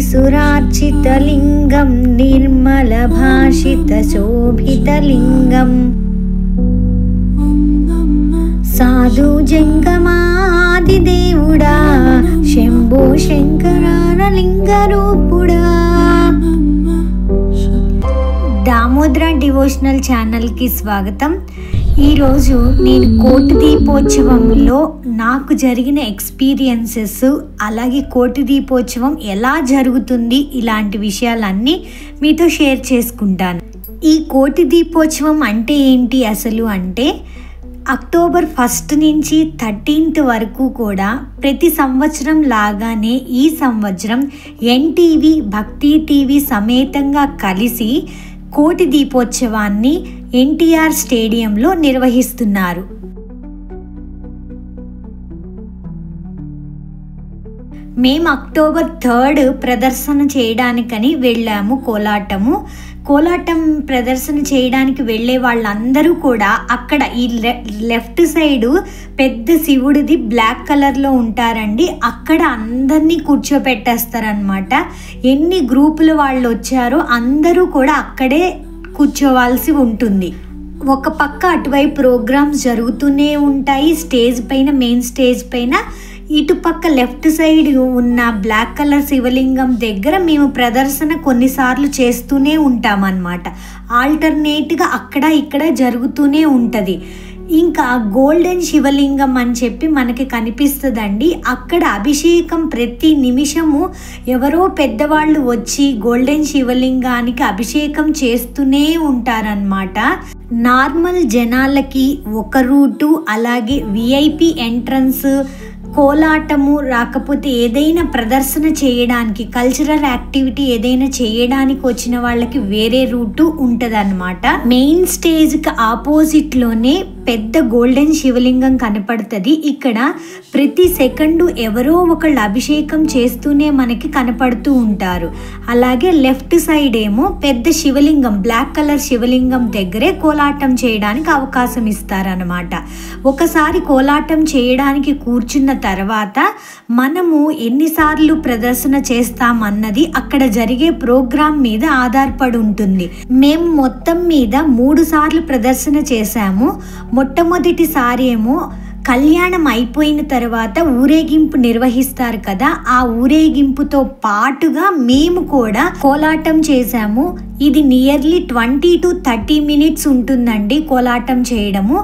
సురార్చితలింగం నిర్మలభాషితశోభితలింగం సాధుజంగమాదిదేవుడా Shambho శంకరారలింగరూపుడా. Damodara devotional ఛానల్కి స్వాగతం. ఈరోజు నేను కోటి దీపోత్సవంలో నాకు జరిగిన ఎక్స్పీరియన్సెస్, అలాగే కోటి దీపోత్సవం ఎలా జరుగుతుంది, ఇలాంటి విషయాలన్నీ మీతో షేర్ చేసుకుంటాను. ఈ కోటి దీపోత్సవం అంటే ఏంటి అసలు అంటే, అక్టోబర్ 1 నుంచి 13 వరకు కూడా ప్రతి సంవత్సరం లాగానే ఈ సంవత్సరం ఎన్టీవీ, భక్తి టీవీ సమేతంగా కలిసి కోటి దీపోత్సవాన్ని ఎన్టీఆర్ స్టేడియంలో నిర్వహిస్తున్నారు. మేము అక్టోబర్ 3 ప్రదర్శన చేయడానికని వెళ్ళాము. కోలాటం ప్రదర్శన చేయడానికి వెళ్ళే వాళ్ళందరూ కూడా అక్కడ ఈ లెఫ్ట్ సైడు పెద్ద శివుడిది బ్లాక్ కలర్లో ఉంటారండి. అక్కడ అందరినీ కూర్చోపెట్టేస్తారనమాట. ఎన్ని గ్రూపుల వాళ్ళు వచ్చారో అందరూ కూడా అక్కడే కూర్చోవాల్సి ఉంటుంది. ఒక పక్క అటువైపు ప్రోగ్రామ్స్ జరుగుతూనే ఉంటాయి. స్టేజ్ పైన, మెయిన్ స్టేజ్ పైన ఇటుపక్క లెఫ్ట్ సైడ్ ఉన్న బ్లాక్ కలర్ శివలింగం దగ్గర మేము ప్రదర్శన కొన్నిసార్లు చేస్తూనే ఉంటామన్నమాట. ఆల్టర్నేట్గా అక్కడ ఇక్కడ జరుగుతూనే ఉంటుంది. ఇంకా గోల్డెన్ శివలింగం అని చెప్పి మనకి కనిపిస్తుందండి. అక్కడ అభిషేకం ప్రతి నిమిషము ఎవరో పెద్దవాళ్ళు వచ్చి గోల్డెన్ శివలింగానికి అభిషేకం చేస్తూనే ఉంటారనమాట. నార్మల్ జనాలకి ఒక రూటు, అలాగే విఐపి ఎంట్రన్స్, కోలాటము రాకపోతే ఏదైనా ప్రదర్శన చేయడానికి, కల్చరల్ యాక్టివిటీ ఏదైనా చేయడానికి వచ్చిన వాళ్ళకి వేరే రూటు ఉంటుందన్నమాట. మెయిన్ స్టేజ్కి ఆపోజిట్లోనే పెద్ద గోల్డెన్ శివలింగం కనపడుతుంది. ఇక్కడ ప్రతి సెకండు ఎవరో ఒకళ్ళు అభిషేకం చేస్తూనే మనకి కనపడుతూ ఉంటారు. అలాగే లెఫ్ట్ సైడ్ ఏమో పెద్ద శివలింగం, బ్లాక్ కలర్ శివలింగం దగ్గరే కోలాటం చేయడానికి అవకాశం ఇస్తారనమాట. ఒకసారి కోలాటం చేయడానికి కూర్చున్న తర్వాత మనము ఎన్నిసార్లు ప్రదర్శన చేస్తామన్నది అక్కడ జరిగే ప్రోగ్రాం మీద ఆధారపడి ఉంటుంది. మేము మొత్తం మీద 3 సార్లు ప్రదర్శన చేశాము. మొట్టమొదటిసారి ఏమో కళ్యాణం అయిపోయిన తర్వాత ఊరేగింపు నిర్వహిస్తారు కదా, ఆ ఊరేగింపుతో పాటుగా మేము కూడా కోలాటం చేశాము. ఇది నియర్లీ 20 to 30 minutes ఉంటుందండి కోలాటం చేయడము.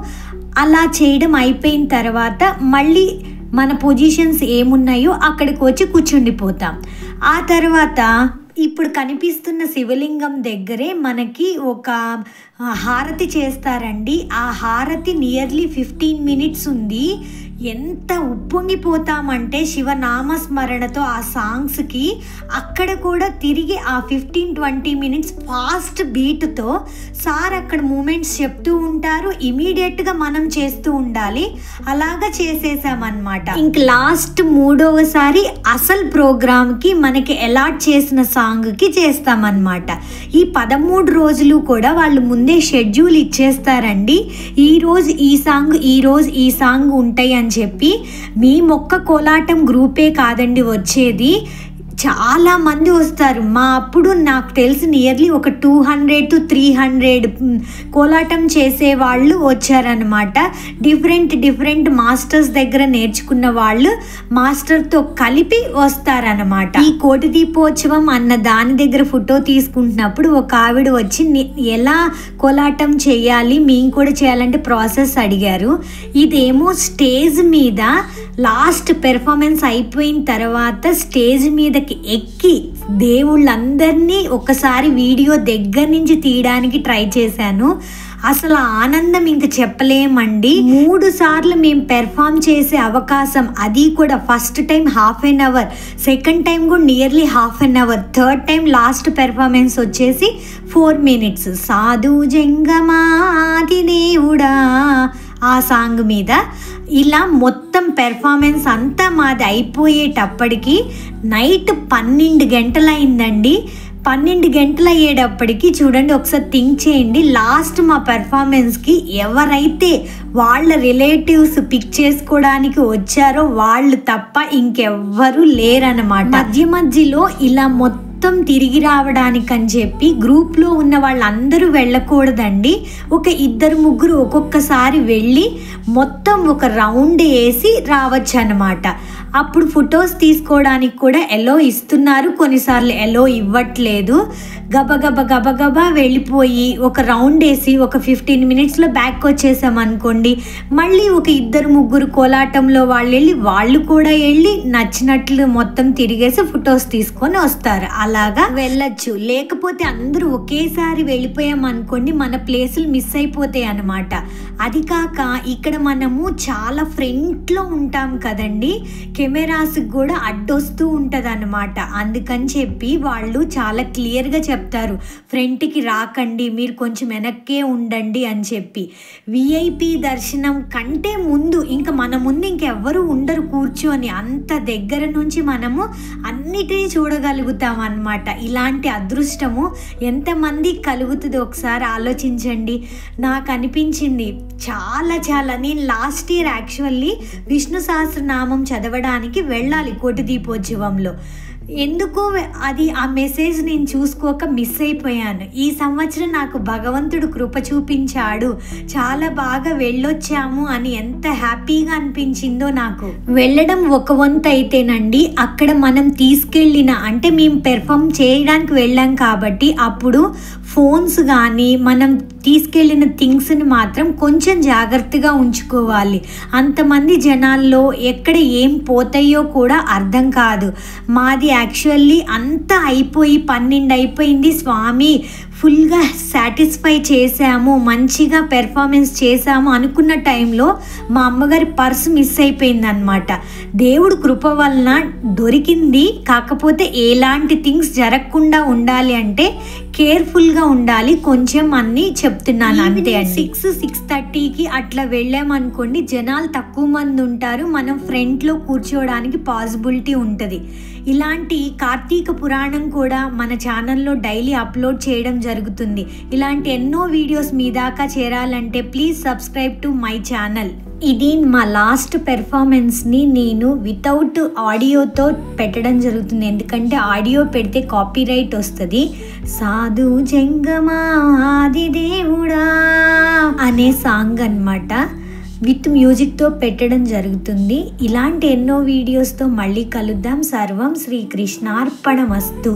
అలా చేయడం అయిపోయిన తర్వాత మళ్ళీ మన పొజిషన్స్ ఏమున్నాయో అక్కడికి వచ్చి కూర్చుండిపోతాం. ఆ తర్వాత ఇప్పుడు కనిపిస్తున్న శివలింగం దగ్గరే మనకి ఒక హారతి చేస్తారండి. ఆ హారతి నియర్లీ 15 minutes ఉంది. ఎంత ఉప్పొంగిపోతామంటే శివనామస్మరణతో ఆ సాంగ్స్కి. అక్కడ కూడా తిరిగి ఆ 15-20 minutes ఫాస్ట్ బీట్తో సార్ అక్కడ మూమెంట్స్ చెప్తూ ఉంటారు. ఇమీడియట్గా మనం చేస్తూ ఉండాలి. అలాగా చేసేసామన్నమాట. ఇంక లాస్ట్ 3వసారి అసలు ప్రోగ్రామ్కి మనకి అలాట్ చేసిన సాంగ్కి చేస్తామన్నమాట. ఈ 13 రోజులు కూడా వాళ్ళు ముందే షెడ్యూల్ ఇచ్చేస్తారండి. ఈరోజు ఈ సాంగ్, ఈరోజు ఈ సాంగ్ ఉంటాయి అని చెప్పి. మీ మొక్క కోలాటం గ్రూపే కాదండి వచ్చేది, చాలా మంది వస్తారు. మా అప్పుడు నాకు తెలిసి నియర్లీ ఒక 200 to 300 కోలాటం చేసే వాళ్ళు వచ్చారనమాట. డిఫరెంట్ మాస్టర్స్ దగ్గర నేర్చుకున్న వాళ్ళు మాస్టర్తో కలిపి వస్తారనమాట. ఈ కోటి దీపోత్సవం అన్న దాని దగ్గర ఫోటో తీసుకుంటున్నప్పుడు ఒక ఆవిడ వచ్చి ఎలా కోలాటం చేయాలి, మేము కూడా చేయాలంటే ప్రాసెస్ అడిగారు. ఇదేమో స్టేజ్ మీద లాస్ట్ పెర్ఫార్మెన్స్ అయిపోయిన తర్వాత స్టేజ్ మీదకి ఎక్కి దేవుళ్ళందరినీ ఒకసారి వీడియో దగ్గర నుంచి తీయడానికి ట్రై చేశాను. అసలు ఆనందం ఇంక చెప్పలేమండి. 3 సార్లు మేము పెర్ఫామ్ చేసే అవకాశం, అది కూడా first time 1/2 hour, second time కూడా nearly 1/2 hour, third time last performance వచ్చేసి 4 minutes. సాధు జంగమాది దేవుడా ఆ సాంగ్ మీద ఇలా మొత్తం పెర్ఫార్మెన్స్ అంతా మాది అయిపోయేటప్పటికి నైట్ 12 గంటలైందండి. 12 గంటలు అయ్యేటప్పటికి చూడండి, ఒకసారి థింక్ చేయండి, లాస్ట్ మా పెర్ఫార్మెన్స్కి ఎవరైతే వాళ్ళ రిలేటివ్స్ పిక్ చేసుకోవడానికి వచ్చారో వాళ్ళు తప్ప ఇంకెవ్వరూ లేరన్నమాట. మధ్యలో ఇలా మొత్తం తిరిగి రావడానికని చెప్పి గ్రూప్లో ఉన్న వాళ్ళందరూ వెళ్ళకూడదండి. ఒక 2-3 ఒక్కొక్కసారి వెళ్ళి మొత్తం ఒక రౌండ్ వేసి రావచ్చు అన్నమాట. అప్పుడు ఫొటోస్ తీసుకోవడానికి కూడా ఎలో ఇస్తున్నారు, కొన్నిసార్లు ఎలో ఇవ్వట్లేదు. గబగబా వెళ్ళిపోయి ఒక రౌండ్ వేసి ఒక 15 మినిట్స్లో బ్యాక్ వచ్చేసాం అనుకోండి, మళ్ళీ ఒక 2-3 కోలాటంలో వాళ్ళు కూడా వెళ్ళి నచ్చినట్లు మొత్తం తిరిగేసి ఫొటోస్ తీసుకొని వస్తారు. అలాగా వెళ్ళొచ్చు. లేకపోతే అందరూ ఒకేసారి వెళ్ళిపోయాం అనుకోండి, మన ప్లేసులు మిస్ అయిపోతాయి అన్నమాట. అది కాక ఇక్కడ మనము చాలా ఫ్రంట్లో ఉంటాం కదండి, కెమెరాస్కి కూడా అడ్డొస్తూ ఉంటుంది అన్నమాట. అందుకని చెప్పి వాళ్ళు చాలా క్లియర్గా చెప్తారు, ఫ్రంట్కి రాకండి, మీరు కొంచెం వెనక్కే ఉండండి అని చెప్పి. విఐపి దర్శనం కంటే ముందు ఇంకా మన ముందు ఇంకెవ్వరూ ఉండరు కూర్చొని, అంత దగ్గర నుంచి మనము అన్నిటినీ చూడగలుగుతాం అన్నమాట. ఇలాంటి అదృష్టము ఎంతమంది కలుగుతుందో ఒకసారి ఆలోచించండి. నాకు అనిపించింది చాలా నేను last year actually Vishnu Sahasranamam చదవడానికి వెళ్ళాలి కోటి దీపోత్సవంలో. ఎందుకో అది ఆ మెసేజ్ నేను చూసుకోక మిస్ అయిపోయాను. ఈ సంవత్సరం నాకు భగవంతుడు కృప చూపించాడు, చాలా బాగా వెళ్ళొచ్చాము అని ఎంత హ్యాపీగా అనిపించిందో నాకు. వెళ్ళడం ఒక వంతు అయితేనండి, అక్కడ మనం తీసుకెళ్ళిన అంటే మేము పెర్ఫామ్ చేయడానికి వెళ్ళాం కాబట్టి అప్పుడు ఫోన్స్ కానీ మనం తీసుకెళ్ళిన థింగ్స్ని మాత్రం కొంచెం జాగ్రత్తగా ఉంచుకోవాలి. అంతమంది జనాల్లో ఎక్కడ ఏం పోతాయో కూడా అర్థం కాదు. మాది యాక్చువల్లీ అంతా అయిపోయి 12 అయిపోయింది, స్వామి ఫుల్గా సాటిస్ఫై చేసాము, మంచిగా పెర్ఫార్మెన్స్ చేసాము అనుకున్న టైంలో మా అమ్మగారి పర్స్ మిస్ అయిపోయింది అనమాట. దేవుడు కృప వలన దొరికింది. కాకపోతే ఎలాంటి థింగ్స్ జరగకుండా ఉండాలి అంటే కేర్ఫుల్గా ఉండాలి కొంచెం అన్ని చెప్తున్నాను అంతే అండి. 6-6:30కి అట్లా వెళ్ళామనుకోండి, జనాలు తక్కువ మంది ఉంటారు, మనం ఫ్రంట్లో కూర్చోవడానికి పాసిబిలిటీ ఉంటుంది. ఇలాంటి కార్తీక పురాణం కూడా మన ఛానల్లో డైలీ అప్లోడ్ చేయడం జరుగుతుంది. ఇలాంటి ఎన్నో వీడియోస్ మీ దాకా చేరాలంటే please subscribe to my channel. ఇది మా లాస్ట్ పెర్ఫార్మెన్స్ని నేను వితౌట్ ఆడియోతో పెట్టడం జరుగుతుంది, ఎందుకంటే ఆడియో పెడితే కాపీరైట్ వస్తుంది. సాధు జంగమా ఆది దేవుడా అనే సాంగ్ అన్నమాట, విత్ మ్యూజిక్తో పెట్టడం జరుగుతుంది. ఇలాంటి ఎన్నో వీడియోస్తో మళ్ళీ కలుద్దాం. సర్వం శ్రీకృష్ణార్పణమస్తు.